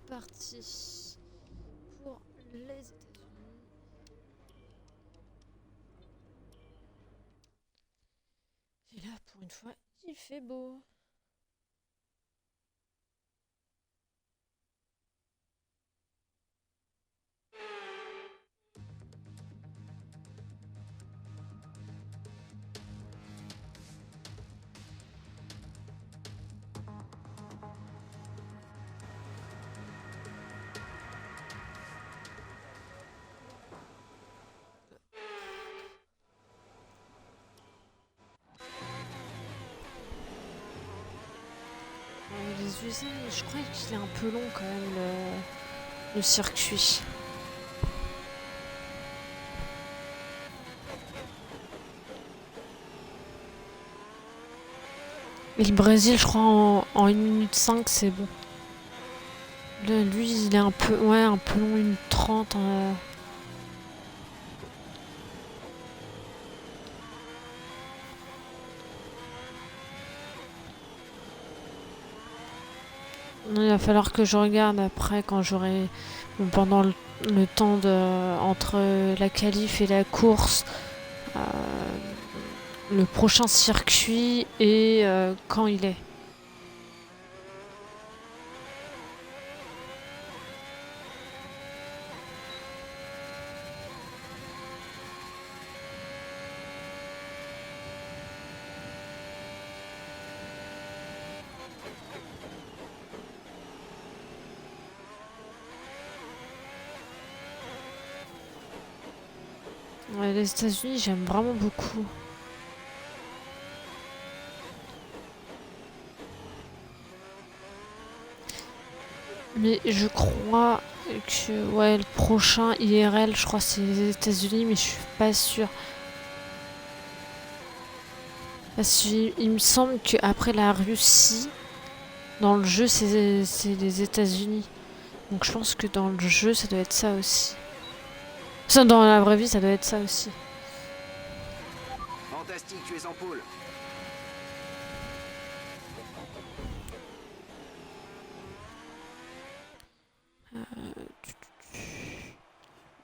parti pour les États-Unis. Et là, pour une fois, il fait beau. Les usines, je crois qu'il est un peu long quand même le circuit. Et le Brésil, je crois en 1 minute 5, c'est bon. Lui, il est un peu long, 1 minute 30. Il va falloir que je regarde après quand j'aurai pendant le temps entre la qualif et la course, euh, le prochain circuit et quand il est. Ouais, les États-Unis, j'aime vraiment beaucoup. Mais je crois que ouais, le prochain IRL, je crois que c'est les États-Unis, mais je suis pas sûre. Parce qu'il me semble qu'après la Russie, dans le jeu, c'est les États-Unis. Donc je pense que dans le jeu, ça doit être ça aussi. Ça, dans la vraie vie, ça doit être ça aussi. Fantastique, tu es en pôle.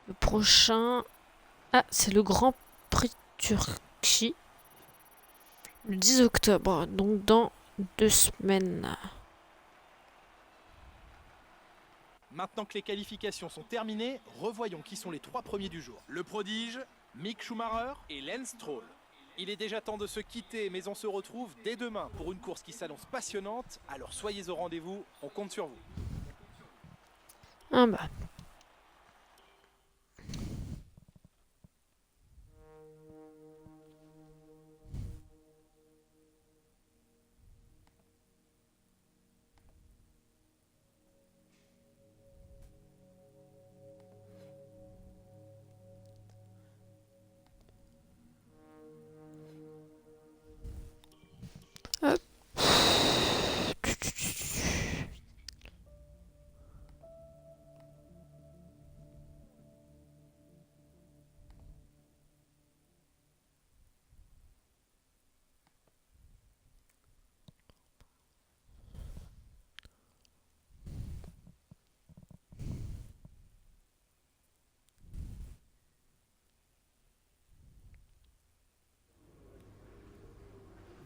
Le prochain... Ah, c'est le Grand Prix de Turquie. Le 10 octobre, donc dans 2 semaines. Maintenant que les qualifications sont terminées, revoyons qui sont les 3 premiers du jour. Le prodige, Mick Schumacher et Lance Stroll. Il est déjà temps de se quitter, mais on se retrouve dès demain pour une course qui s'annonce passionnante. Alors soyez au rendez-vous, on compte sur vous. Ah bah. Hop.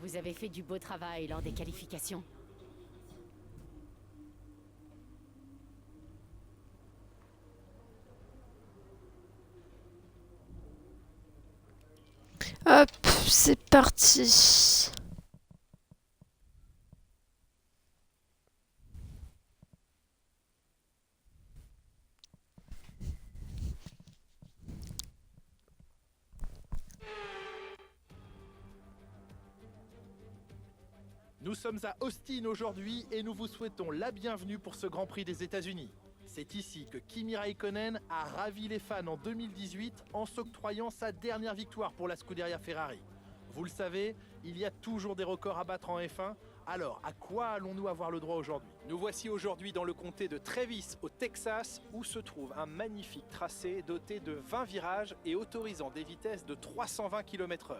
Vous avez fait du beau travail lors des qualifications. Hop, c'est parti. Nous sommes à Austin aujourd'hui et nous vous souhaitons la bienvenue pour ce Grand Prix des États-Unis. C'est ici que Kimi Raikkonen a ravi les fans en 2018 en s'octroyant sa dernière victoire pour la Scuderia Ferrari. Vous le savez, il y a toujours des records à battre en F1. Alors, à quoi allons-nous avoir le droit aujourd'hui? Nous voici aujourd'hui dans le comté de Travis, au Texas, où se trouve un magnifique tracé doté de 20 virages et autorisant des vitesses de 320 km/h.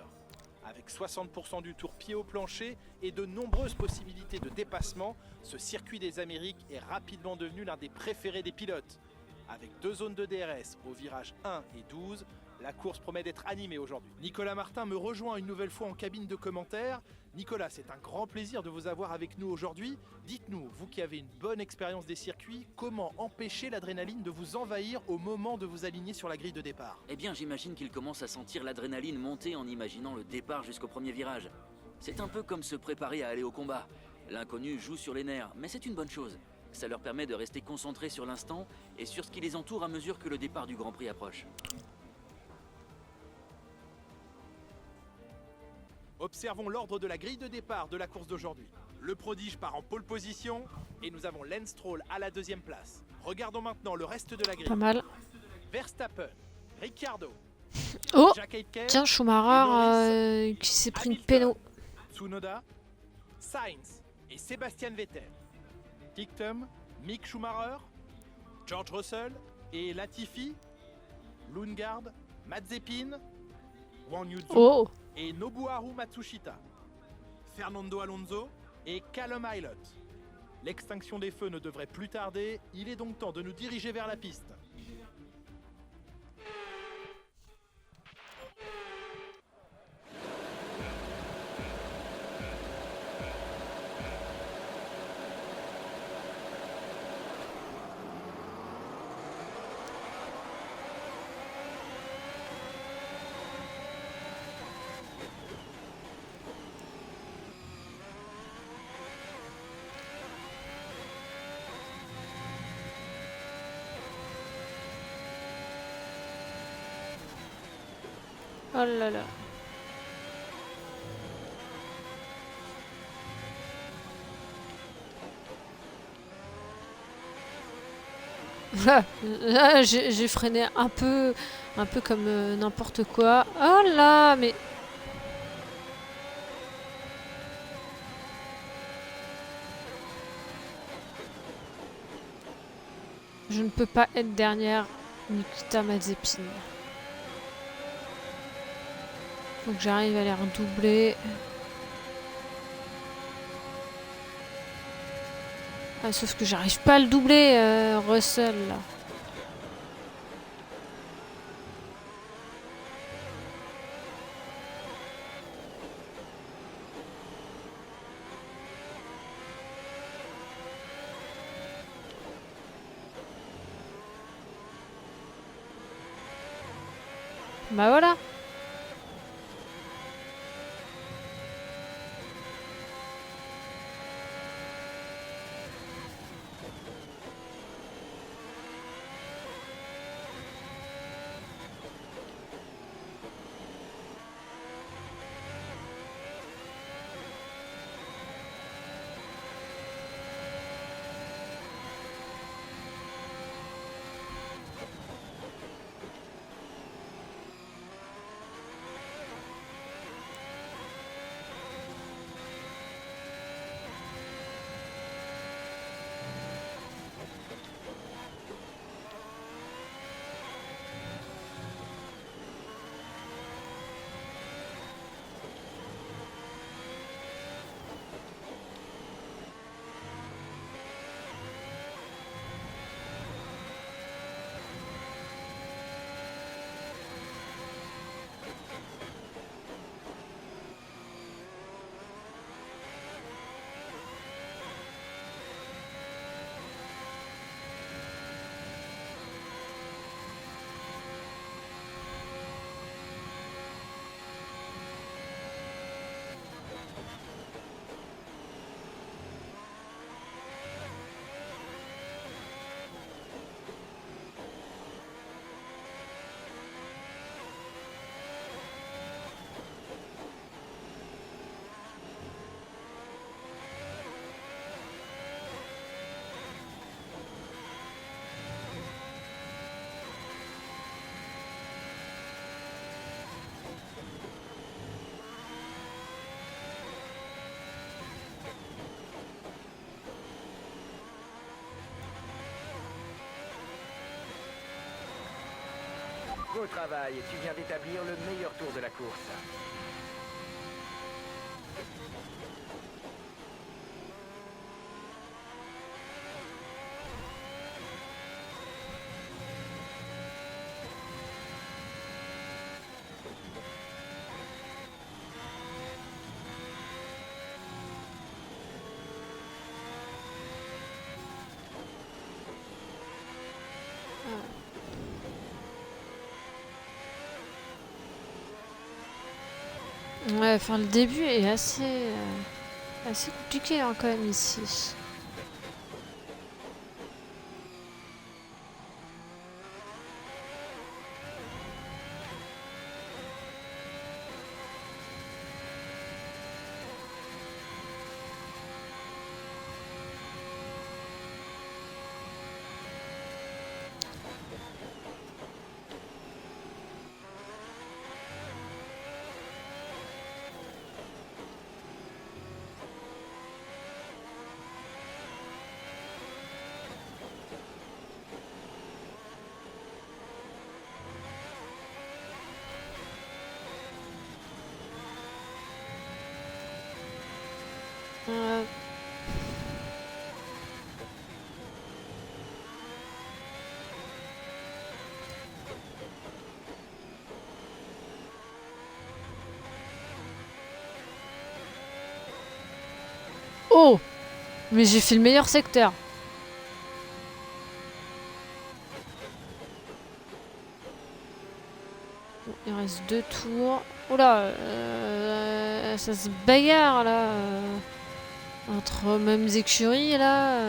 Avec 60% du tour pied au plancher et de nombreuses possibilités de dépassement, ce circuit des Amériques est rapidement devenu l'un des préférés des pilotes. Avec 2 zones de DRS au virage 1 et 12, la course promet d'être animée aujourd'hui. Nicolas Martin me rejoint une nouvelle fois en cabine de commentaires. Nicolas, c'est un grand plaisir de vous avoir avec nous aujourd'hui. Dites-nous, vous qui avez une bonne expérience des circuits, comment empêcher l'adrénaline de vous envahir au moment de vous aligner sur la grille de départ? Eh bien, j'imagine qu'il commence à sentir l'adrénaline monter en imaginant le départ jusqu'au premier virage. C'est un peu comme se préparer à aller au combat. L'inconnu joue sur les nerfs, mais c'est une bonne chose. Ça leur permet de rester concentrés sur l'instant et sur ce qui les entoure à mesure que le départ du Grand Prix approche. Observons l'ordre de la grille de départ de la course d'aujourd'hui. Le prodige part en pole position et nous avons Lance Stroll à la 2e place. Regardons maintenant le reste de la grille. Pas mal. Verstappen, Ricciardo, Oh, Jack Aitken, tiens, Schumacher qui s'est pris une péno. Tsunoda, Sainz et Sébastien Vettel. Tictum, Mick Schumacher, George Russell et Latifi, Lundgaard, Mazepin, Wang Yuzu Oh, et Nobuharu Matsushita, Fernando Alonso et Callum Ilott. L'extinction des feux ne devrait plus tarder, il est donc temps de nous diriger vers la piste. oh là là. Là, j'ai freiné un peu comme n'importe quoi. Oh là, mais je ne peux pas être dernière Nikita Mazepin. Faut que j'arrive à les redoubler. Ah, sauf que j'arrive pas à le doubler, Russell, là. Bah voilà. Beau travail, tu viens d'établir le meilleur tour de la course. Ouais, enfin le début est assez compliqué hein, quand même ici. Euh, Oh! Mais j'ai fait le meilleur secteur. Bon, il reste 2 tours. Oula, ça se bagarre là. Entre mêmes écuries là.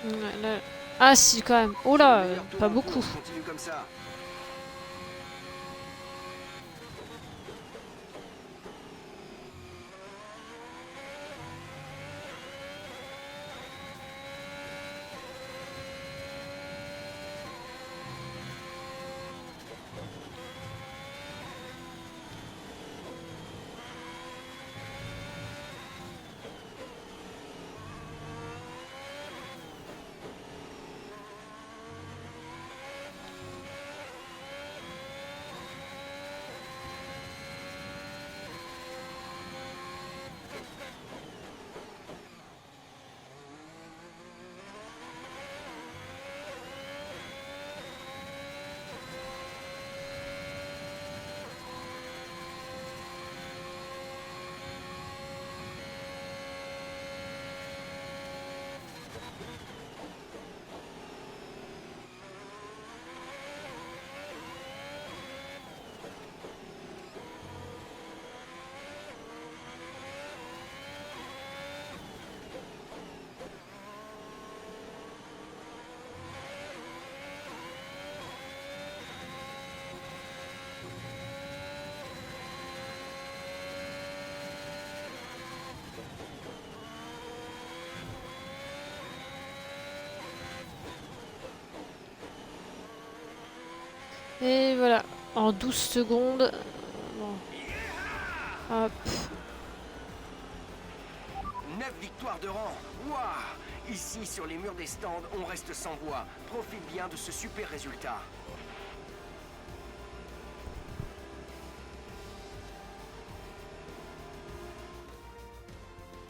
Ouais, là- Ah si quand même. Oh là, pas beaucoup. Continue comme ça. Et voilà, en 12 secondes. Bon. Hop. 9 victoires de rang. Waouh! Ici, sur les murs des stands, on reste sans voix. Profite bien de ce super résultat.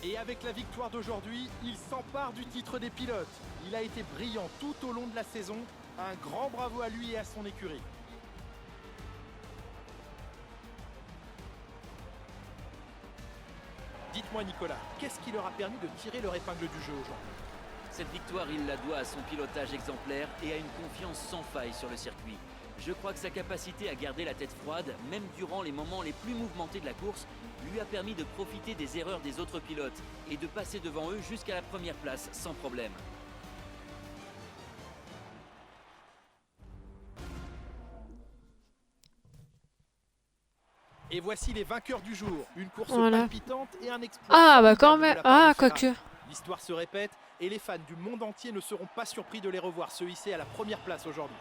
Et avec la victoire d'aujourd'hui, il s'empare du titre des pilotes. Il a été brillant tout au long de la saison. Un grand bravo à lui et à son écurie. Dites-moi Nicolas, qu'est-ce qui leur a permis de tirer leur épingle du jeu aujourd'hui? Cette victoire, il la doit à son pilotage exemplaire et à une confiance sans faille sur le circuit. Je crois que sa capacité à garder la tête froide, même durant les moments les plus mouvementés de la course, lui a permis de profiter des erreurs des autres pilotes et de passer devant eux jusqu'à la première place sans problème. Et voici les vainqueurs du jour. Une course Voilà. palpitante et un exploit. Ah bah quand formidable de même. la part Ah de Ferrari. quoique. L'histoire se répète et les fans du monde entier ne seront pas surpris de les revoir se hisser à la première place aujourd'hui.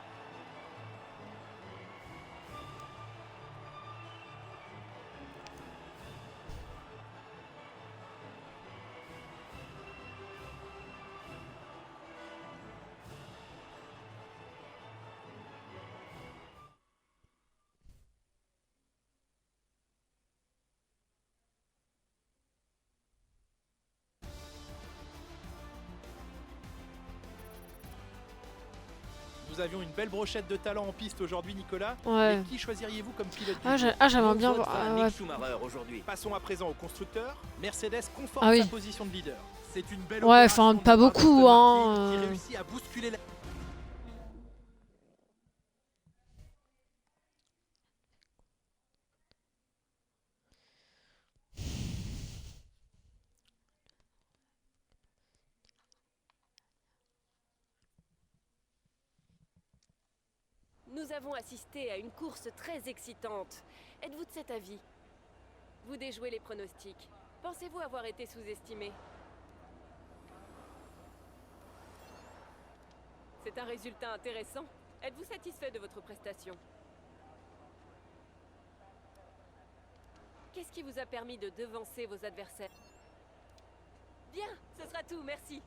Nous avions une belle brochette de talent en piste aujourd'hui, Nicolas. Ouais. Et qui choisiriez-vous comme pilote du Ah, jour? j'aimerais bien Mon vote voir. va à Ah, Mick ouais. Schumacher aujourd'hui. Passons à présent au constructeur. Mercedes conforte Ah oui. sa position de leader. C'est une belle Ouais, opération enfin, de pas la part beaucoup, d'Aston hein, Martin qui réussit à bousculer la... Nous avons assisté à une course très excitante. Êtes-vous de cet avis? Vous déjouez les pronostics. Pensez-vous avoir été sous-estimé? C'est un résultat intéressant. Êtes-vous satisfait de votre prestation? Qu'est-ce qui vous a permis de devancer vos adversaires? Bien, ce sera tout, merci.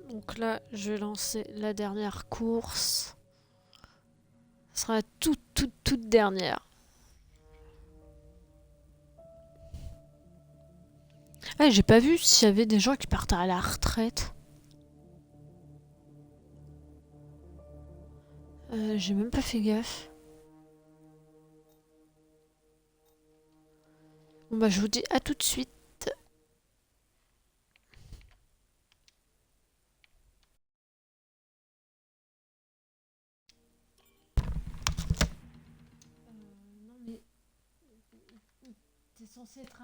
Donc là, je vais lancer la dernière course. Ce sera la toute dernière. Ah, j'ai pas vu s'il y avait des gens qui partent à la retraite. J'ai même pas fait gaffe. Bon bah je vous dis à tout de suite. Non mais t'es censé être